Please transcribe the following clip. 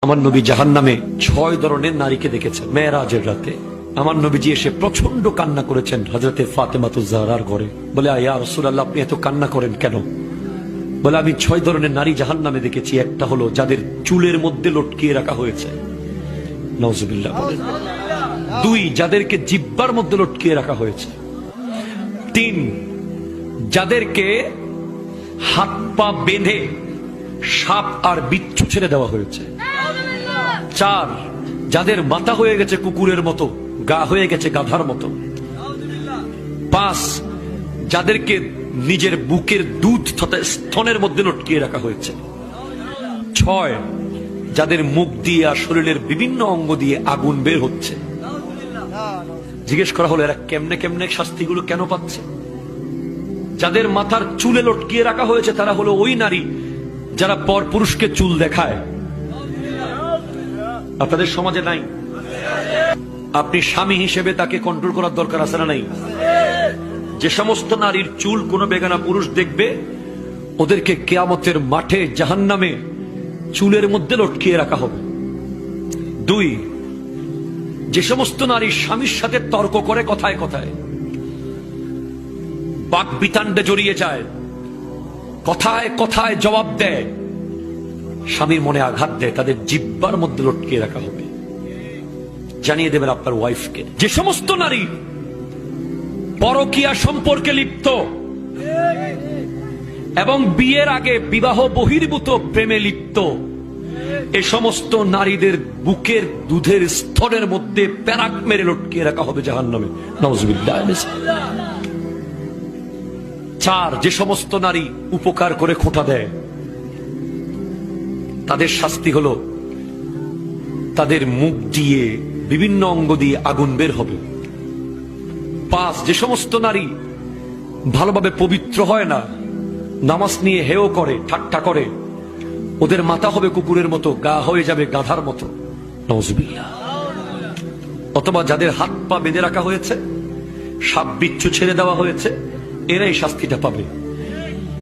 আমার নবী জাহান্নামে 6 ধরনের নারীকে দেখেছেন মেরাজের রাতে। আমার নবীজি এসে প্রচন্ড কান্না করেছেন হযরতে ফাতেমাতুজ জাহরার ঘরে। বলে ইয়া রাসূলুল্লাহ, আপনি এত কান্না করেন কেন? বলে আমি 6 ধরনের নারী জাহান্নামে দেখেছি। একটা হলো যাদের চুলের মধ্যে লটকিয়ে রাখা হয়েছে, নাউজুবিল্লাহ। 2, যাদেরকে জিহ্বার মধ্যে লটকিয়ে রাখা হয়েছে। 3, যাদেরকে হাত পা বেঁধে সাপ আর বিচ্ছু ছেড়ে দেওয়া হয়েছে। 4, যাদের মাথা হয়ে গেছে কুকুরের মতো, গা হয়ে গেছে গাধার মতো। 5, যাদেরকে নিজের বুকের দুধ তথা স্তনের মধ্যে লটকিয়ে রাখা হয়েছে। 6, যাদের মুখ দিয়ে আর শরীরের বিভিন্ন অঙ্গ দিয়ে আগুন বের হচ্ছে। জিজ্ঞেস করা হলো এরা কেমনে কেমনে শাস্তিগুলো কেন পাচ্ছে? যাদের মাথার চুলে লটকিয়ে রাখা হয়েছে তারা হলো ওই নারী যারা পর পুরুষকে চুল দেখায়। আপনাদের সমাজে নাই? আপনি স্বামী হিসেবে তাকে কন্ট্রোল করার দরকার আছে না নাই? যে সমস্ত নারীর চুল কোন বেগানা পুরুষ দেখবে, ওদেরকে কিয়ামতের মাঠে জাহান্নামে চুলের মধ্যে লটকিয়ে রাখা হবে। 2, যে সমস্ত নারী স্বামীর সাথে তর্ক করে কথায় কথায়, বাক বিতান্ডে জড়িয়ে যায়, কথায় কথায় জবাব দেয়, স্বামীর মনে আঘাত দেয়, তাদের জিহ্বার মধ্যে লটকিয়ে রাখা হবে। জানিয়ে দেবেন আপনার ওয়াইফকে। যে সমস্ত নারী পরকীয়া সম্পর্কে লিপ্ত এবং বিয়ের আগে বিবাহ বহির্ভূত প্রেমে লিপ্ত, এ সমস্ত নারীদের বুকের দুধের স্তরের মধ্যে প্যারাক মেরে লটকিয়ে রাখা হবে জাহান্নামে, নাউজুবিল্লাহ। 4, যে সমস্ত নারী উপকার করে খোঁটা দেয়, তাদের শাস্তি হলো তাদের মুখ দিয়ে বিভিন্ন অঙ্গ দিয়ে আগুন বের হবে। 5, যে সমস্ত নারী ভালোভাবে পবিত্র হয় না, নামাজ নিয়ে হেয় করে ঠাট্টা করে, ওদের মাথা হবে কুকুরের মতো, গা হয়ে যাবে গাধার মতো, নাউজুবিল্লাহ। অথবা যাদের হাত পা বেঁধে রাখা হয়েছে, সাপ বিচ্ছু ছেড়ে দেওয়া হয়েছে, এরাই শাস্তিটা পাবে।